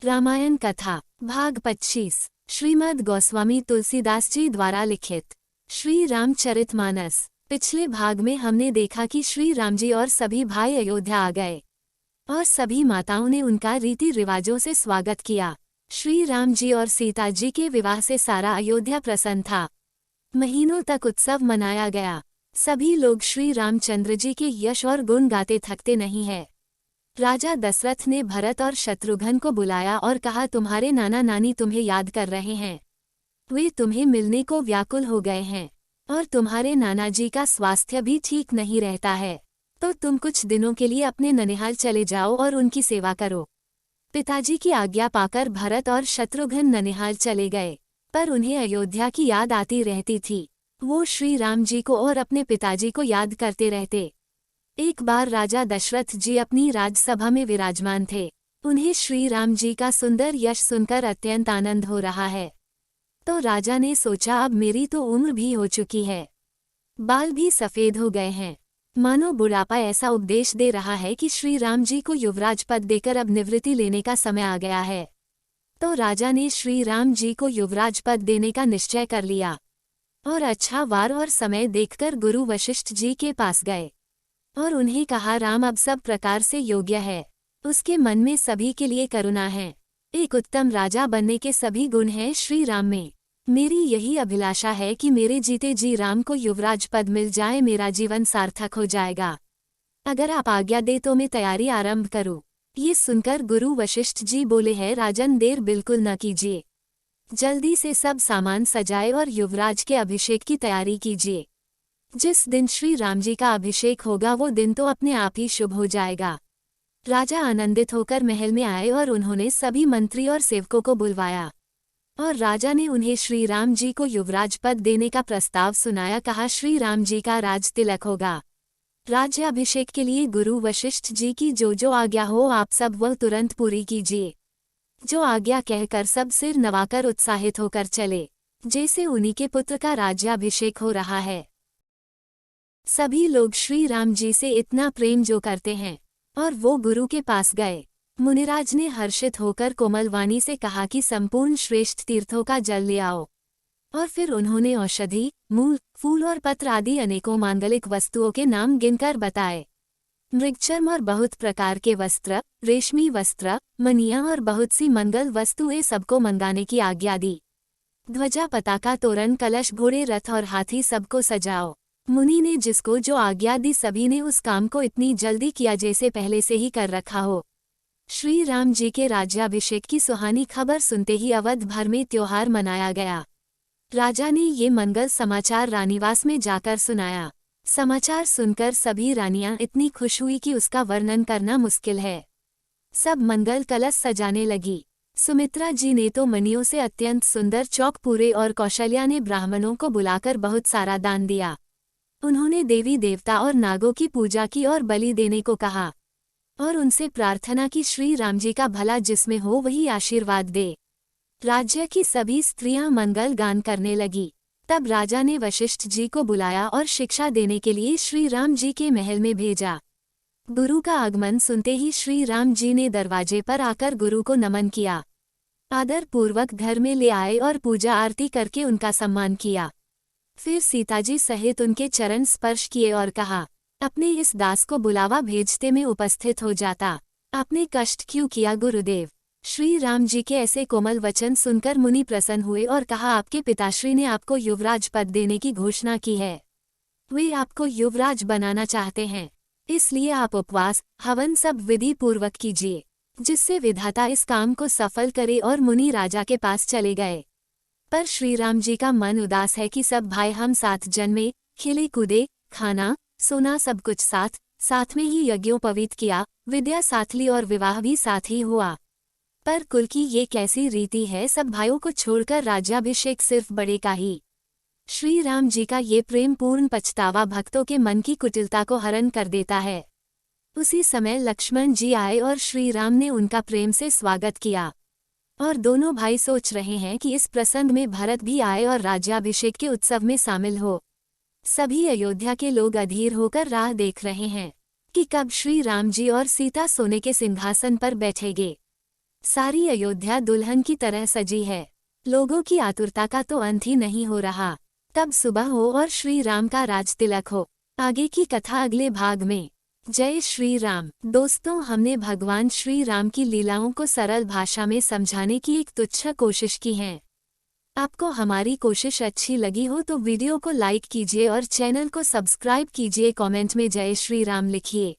रामायण कथा भाग 25 श्रीमद् गोस्वामी तुलसीदास जी द्वारा लिखित श्री रामचरितमानस। पिछले भाग में हमने देखा कि श्री राम जी और सभी भाई अयोध्या आ गए और सभी माताओं ने उनका रीति रिवाजों से स्वागत किया। श्री राम जी और सीता जी के विवाह से सारा अयोध्या प्रसन्न था। महीनों तक उत्सव मनाया गया। सभी लोग श्री रामचंद्र जी के यश और गुण गाते थकते नहीं है। राजा दशरथ ने भरत और शत्रुघ्न को बुलाया और कहा, तुम्हारे नाना नानी तुम्हें याद कर रहे हैं। वे तुम्हें मिलने को व्याकुल हो गए हैं और तुम्हारे नाना जी का स्वास्थ्य भी ठीक नहीं रहता है, तो तुम कुछ दिनों के लिए अपने ननिहाल चले जाओ और उनकी सेवा करो। पिताजी की आज्ञा पाकर भरत और शत्रुघ्न ननिहाल चले गए, पर उन्हें अयोध्या की याद आती रहती थी। वो श्री राम जी को और अपने पिताजी को याद करते रहते। एक बार राजा दशरथ जी अपनी राजसभा में विराजमान थे। उन्हें श्री राम जी का सुंदर यश सुनकर अत्यंत आनंद हो रहा है। तो राजा ने सोचा, अब मेरी तो उम्र भी हो चुकी है, बाल भी सफेद हो गए हैं, मानो बुढ़ापा ऐसा उपदेश दे रहा है कि श्री राम जी को युवराज पद देकर अब निवृत्ति लेने का समय आ गया है। तो राजा ने श्री राम जी को युवराज पद देने का निश्चय कर लिया और अच्छा वार और समय देखकर गुरु वशिष्ठ जी के पास गए और उन्हें कहा, राम अब सब प्रकार से योग्य है, उसके मन में सभी के लिए करुणा है, एक उत्तम राजा बनने के सभी गुण हैं श्री राम में। मेरी यही अभिलाषा है कि मेरे जीते जी राम को युवराज पद मिल जाए, मेरा जीवन सार्थक हो जाएगा। अगर आप आज्ञा दे तो मैं तैयारी आरंभ करूं। ये सुनकर गुरु वशिष्ठ जी बोले हैं, राजन देर बिल्कुल न कीजिए, जल्दी से सब सामान सजाए और युवराज के अभिषेक की तैयारी कीजिए। जिस दिन श्री राम जी का अभिषेक होगा वो दिन तो अपने आप ही शुभ हो जाएगा। राजा आनंदित होकर महल में आए और उन्होंने सभी मंत्री और सेवकों को बुलवाया और राजा ने उन्हें श्री राम जी को युवराज पद देने का प्रस्ताव सुनाया। कहा, श्री राम जी का राज तिलक होगा। राज्य अभिषेक के लिए गुरु वशिष्ठ जी की जो आज्ञा हो आप सब वह तुरंत पूरी कीजिए। जो आज्ञा कहकर सब सिर नवाकर उत्साहित होकर चले, जैसे उन्हीं के पुत्र का राज्याभिषेक हो रहा है। सभी लोग श्री राम जी से इतना प्रेम जो करते हैं, और वो गुरु के पास गए। मुनिराज ने हर्षित होकर कोमल वाणी से कहा कि संपूर्ण श्रेष्ठ तीर्थों का जल ले आओ, और फिर उन्होंने औषधि, मूल, फूल और पत्र आदि अनेकों मांगलिक वस्तुओं के नाम गिनकर बताए। मृगचर्म और बहुत प्रकार के वस्त्र, रेशमी वस्त्र, मनिया और बहुत सी मंगल वस्तुएं सबको मंगाने की आज्ञा दी। ध्वजा, पताका, तोरण, कलश, घोड़े, रथ और हाथी सबको सजाओ। मुनि ने जिसको जो आज्ञा दी सभी ने उस काम को इतनी जल्दी किया जैसे पहले से ही कर रखा हो। श्री राम जी के राज्याभिषेक की सुहानी खबर सुनते ही अवध भर में त्योहार मनाया गया। राजा ने ये मंगल समाचार रानीवास में जाकर सुनाया। समाचार सुनकर सभी रानियां इतनी खुश हुई कि उसका वर्णन करना मुश्किल है। सब मंगल कलश सजाने लगी। सुमित्रा जी ने तो मणियों से अत्यंत सुंदर चौक पूरे और कौशल्या ने ब्राह्मणों को बुलाकर बहुत सारा दान दिया। उन्होंने देवी देवता और नागों की पूजा की और बलि देने को कहा और उनसे प्रार्थना की, श्री राम जी का भला जिसमें हो वही आशीर्वाद दे। राज्य की सभी स्त्रियां मंगल गान करने लगी। तब राजा ने वशिष्ठ जी को बुलाया और शिक्षा देने के लिए श्री राम जी के महल में भेजा। गुरु का आगमन सुनते ही श्री राम जी ने दरवाजे पर आकर गुरु को नमन किया, आदर पूर्वक घर में ले आए और पूजा आरती करके उनका सम्मान किया। फिर सीताजी सहित उनके चरण स्पर्श किए और कहा, अपने इस दास को बुलावा भेजते में उपस्थित हो जाता, आपने कष्ट क्यों किया गुरुदेव। श्री राम जी के ऐसे कोमल वचन सुनकर मुनि प्रसन्न हुए और कहा, आपके पिताश्री ने आपको युवराज पद देने की घोषणा की है। वे आपको युवराज बनाना चाहते हैं, इसलिए आप उपवास, हवन सब विधि पूर्वक कीजिए, जिससे विधाता इस काम को सफल करे। और मुनि राजा के पास चले गए। पर श्री राम जी का मन उदास है कि सब भाई हम साथ जन्मे, खेले कूदे, खाना सोना सब कुछ साथ में ही यज्ञोपवीत किया, विद्या साथ ली और विवाह भी साथ ही हुआ। पर कुल की ये कैसी रीति है, सब भाइयों को छोड़कर राज्याभिषेक सिर्फ बड़े का ही। श्री राम जी का ये प्रेमपूर्ण पछतावा भक्तों के मन की कुटिलता को हरण कर देता है। उसी समय लक्ष्मण जी आए और श्री राम ने उनका प्रेम से स्वागत किया और दोनों भाई सोच रहे हैं कि इस प्रसंग में भरत भी आए और राज्याभिषेक के उत्सव में शामिल हो। सभी अयोध्या के लोग अधीर होकर राह देख रहे हैं कि कब श्री राम जी और सीता सोने के सिंहासन पर बैठेंगे। सारी अयोध्या दुल्हन की तरह सजी है। लोगों की आतुरता का तो अंत ही नहीं हो रहा। तब सुबह हो और श्री राम का राज तिलक हो। आगे की कथा अगले भाग में। जय श्री राम। दोस्तों, हमने भगवान श्री राम की लीलाओं को सरल भाषा में समझाने की एक तुच्छ कोशिश की है। आपको हमारी कोशिश अच्छी लगी हो तो वीडियो को लाइक कीजिए और चैनल को सब्सक्राइब कीजिए। कमेंट में जय श्री राम लिखिए।